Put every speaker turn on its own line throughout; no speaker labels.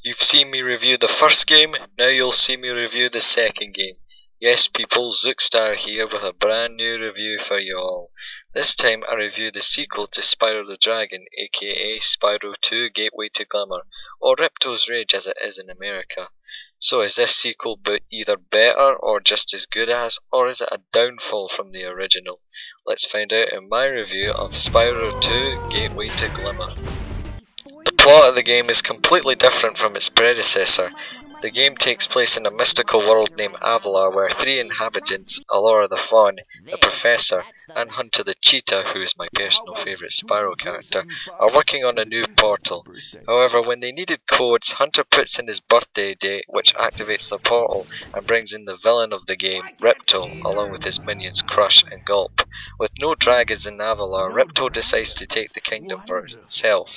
You've seen me review the first game, now you'll see me review the second game. Yes people, Zookstar here with a brand new review for you all. This time I review the sequel to Spyro the Dragon, aka Spyro 2 Gateway to Glimmer, or Ripto's Rage as it is in America. So is this sequel either better or just as good as, or is it a downfall from the original? Let's find out in my review of Spyro 2 Gateway to Glimmer. The plot of the game is completely different from its predecessor. The game takes place in a mystical world named Avalar, where three inhabitants, Alora the Fawn, the Professor, and Hunter the Cheetah, who is my personal favourite Spyro character, are working on a new portal. However, when they needed codes, Hunter puts in his birthday date, which activates the portal and brings in the villain of the game, Ripto, along with his minions Crush and Gulp. With no dragons in Avalar, Ripto decides to take the kingdom for himself.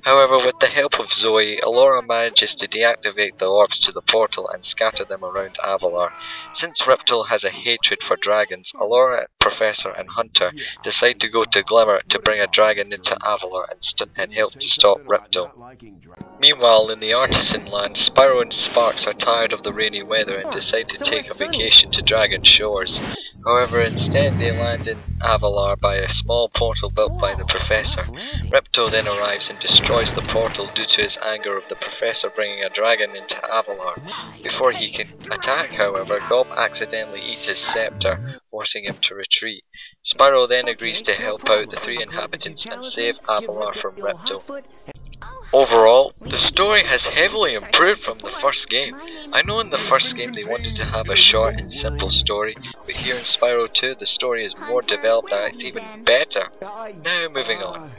However, with the help of Zoe, Alora manages to deactivate the orbs to the portal and scatter them around Avalar. Since Ripto has a hatred for dragons, Alora, Professor and Hunter decide to go to Glimmer to bring a dragon into Avalar and help to stop Ripto. Meanwhile, in the Artisan Land, Spyro and Sparks are tired of the rainy weather and decide to take a vacation to Dragon Shores. However, instead they land in Avalar by a small portal built by the Professor. Ripto then arrives and destroys the portal due to his anger of the Professor bringing a dragon into Avalar. Before he can attack, however, Gulp accidentally eats his scepter, forcing him to retreat. Spyro then agrees to help out the three inhabitants and save Avalar from Ripto. Overall, the story has heavily improved from the first game. I know in the first game they wanted to have a short and simple story, but here in Spyro 2 the story is more developed and it's even better. Now moving on.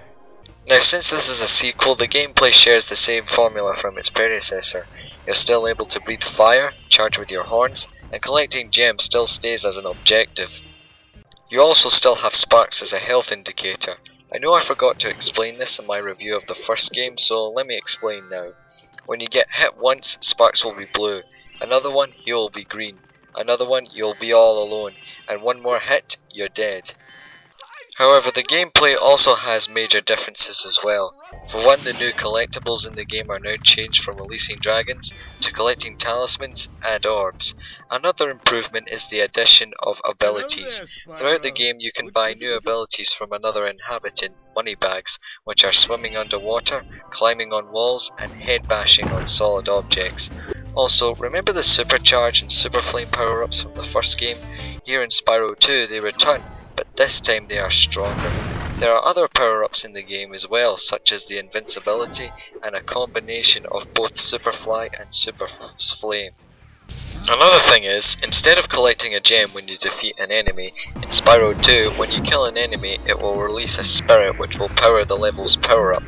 Now since this is a sequel, the gameplay shares the same formula from its predecessor. You're still able to breathe fire, charge with your horns, and collecting gems still stays as an objective. You also still have Sparks as a health indicator. I know I forgot to explain this in my review of the first game, so let me explain now. When you get hit once, Sparks will be blue. Another one, you'll be green. Another one, you'll be all alone. And one more hit, you're dead. However, the gameplay also has major differences as well. For one, the new collectibles in the game are now changed from releasing dragons to collecting talismans and orbs. Another improvement is the addition of abilities. Throughout the game you can buy new abilities from another inhabitant, moneybags, which are swimming underwater, climbing on walls, and head bashing on solid objects. Also, remember the supercharge and super flame power-ups from the first game? Here in Spyro 2 they return, but this time they are stronger. There are other power-ups in the game as well, such as the invincibility and a combination of both super fly and super flame. Another thing is, instead of collecting a gem when you defeat an enemy, in Spyro 2, when you kill an enemy, it will release a spirit which will power the level's power-up.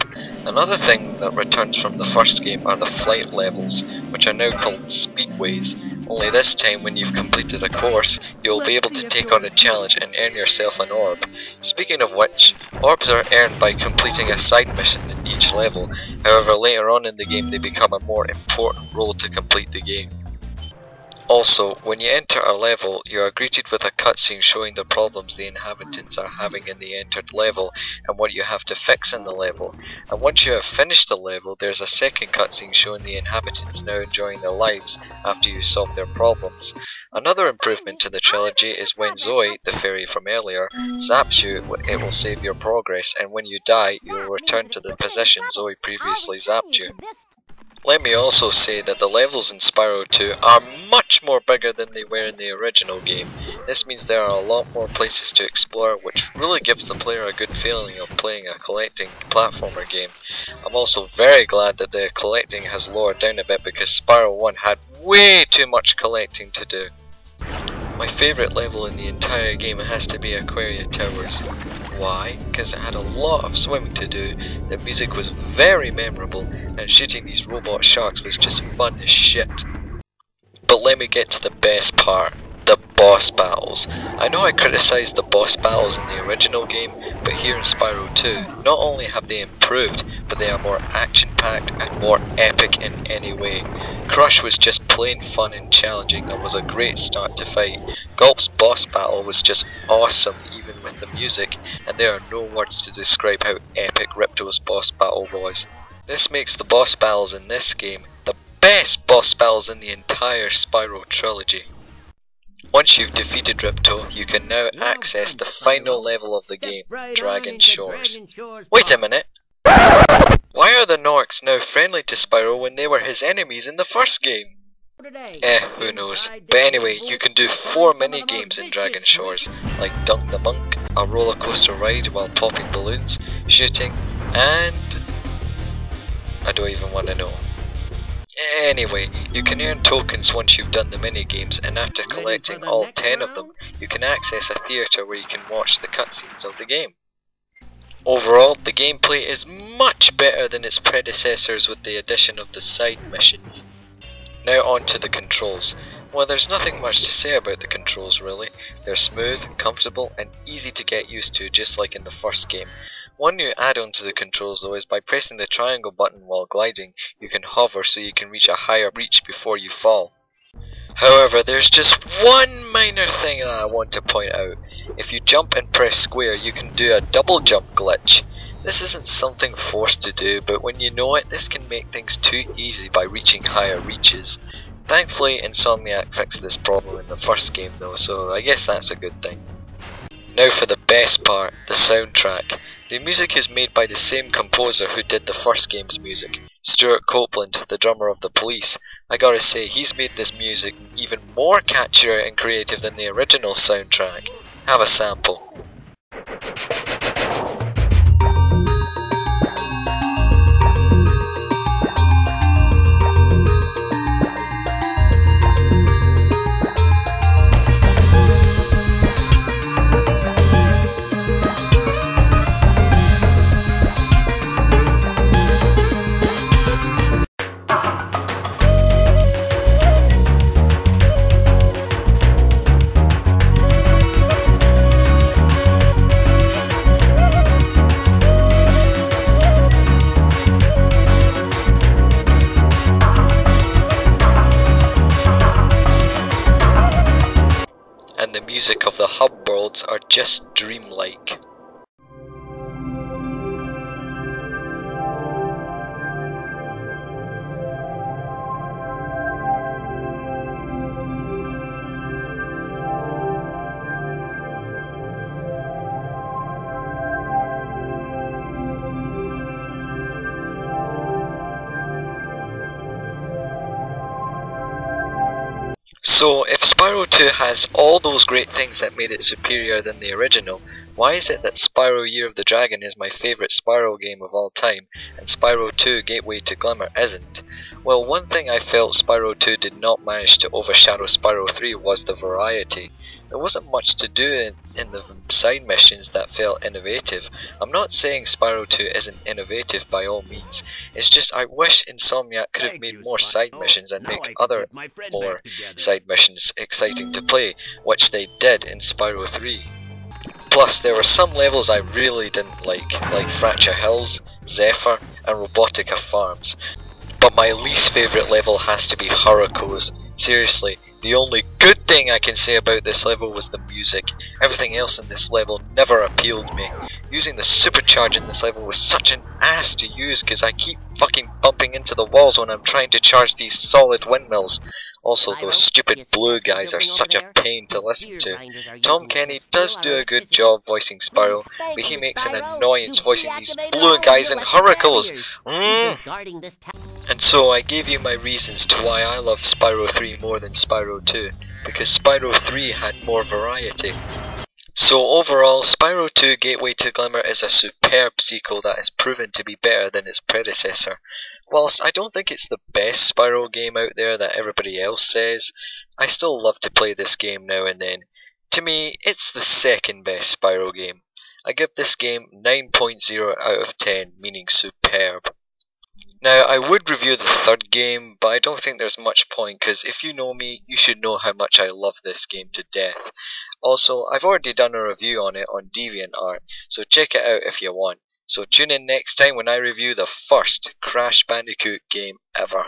Another thing that returns from the first game are the flight levels, which are now called speedways. Only this time, when you've completed a course, you will be able to take on a challenge and earn yourself an orb. Speaking of which, orbs are earned by completing a side mission in each level. However, later on in the game they become a more important role to complete the game. Also, when you enter a level, you are greeted with a cutscene showing the problems the inhabitants are having in the entered level and what you have to fix in the level. And once you have finished the level, there's a second cutscene showing the inhabitants now enjoying their lives after you solve their problems. Another improvement to the trilogy is when Zoe, the fairy from earlier, zaps you, it will save your progress, and when you die, you will return to the position Zoe previously zapped you. Let me also say that the levels in Spyro 2 are much more bigger than they were in the original game. This means there are a lot more places to explore, which really gives the player a good feeling of playing a collecting platformer game. I'm also very glad that the collecting has lowered down a bit because Spyro 1 had way too much collecting to do. My favourite level in the entire game has to be Aquaria Towers. Why? Because it had a lot of swimming to do, the music was very memorable, and shooting these robot sharks was just fun as shit. But let me get to the best part, the boss battles. I know I criticised the boss battles in the original game, but here in Spyro 2, not only have they improved, but they are more action-packed and more epic in any way. Crush was just plain fun and challenging and was a great start to fight. Gulp's boss battle was just awesome even with the music, and there are no words to describe how epic Ripto's boss battle was. This makes the boss battles in this game the best boss battles in the entire Spyro trilogy. Once you've defeated Ripto, you can now access the final level of the game, Dragon Shores. Wait a minute! Why are the Norks now friendly to Spyro when they were his enemies in the first game? Who knows. But anyway, you can do 4 mini-games in Dragon Shores, like Dunk the Monk, a roller coaster ride while popping balloons, shooting, and... I don't even want to know. Anyway, you can earn tokens once you've done the mini-games, and after collecting all 10 of them, you can access a theatre where you can watch the cutscenes of the game. Overall, the gameplay is much better than its predecessors with the addition of the side missions. Now on to the controls. Well, there's nothing much to say about the controls really. They're smooth, comfortable, and easy to get used to, just like in the first game. One new add-on to the controls though is by pressing the triangle button while gliding, you can hover so you can reach a higher reach before you fall. However, there's just one minor thing that I want to point out. If you jump and press square, you can do a double jump glitch. This isn't something forced to do, but when you know it, this can make things too easy by reaching higher reaches. Thankfully, Insomniac fixed this problem in the first game though, so I guess that's a good thing. Now for the best part, the soundtrack. The music is made by the same composer who did the first game's music, Stuart Copeland, the drummer of the Police. I gotta say, he's made this music even more catchier and creative than the original soundtrack. Have a sample. And the music of the hub worlds are just dreamlike. So, if Spyro 2 has all those great things that made it superior than the original, why is it that Spyro Year of the Dragon is my favourite Spyro game of all time, and Spyro 2 Gateway to Glimmer isn't? Well, one thing I felt Spyro 2 did not manage to overshadow Spyro 3 was the variety. There wasn't much to do in the side missions that felt innovative. I'm not saying Spyro 2 isn't innovative by all means, it's just I wish Insomniac could have made more side missions and make other more side missions exciting to play, which they did in Spyro 3. Plus, there were some levels I really didn't like Fracture Hills, Zephyr, and Robotica Farms. But my least favourite level has to be Hurrico's. Seriously, the only good thing I can say about this level was the music. Everything else in this level never appealed me. Using the supercharge in this level was such an ass to use because I keep fucking bumping into the walls when I'm trying to charge these solid windmills. Also, those stupid blue guys are such a pain to listen to. Tom Kenny does do a good job voicing Spyro, but he makes an annoyance voicing these blue guys in Hurricanes. And so I gave you my reasons to why I love Spyro 3 more than Spyro 2, because Spyro 3 had more variety. So overall, Spyro 2 Gateway to Glimmer is a superb sequel that has proven to be better than its predecessor. Whilst I don't think it's the best Spyro game out there that everybody else says, I still love to play this game now and then. To me, it's the second best Spyro game. I give this game 9.0 out of 10, meaning superb. Now, I would review the third game, but I don't think there's much point, because if you know me, you should know how much I love this game to death. Also, I've already done a review on it on DeviantArt, so check it out if you want. So tune in next time when I review the first Crash Bandicoot game ever.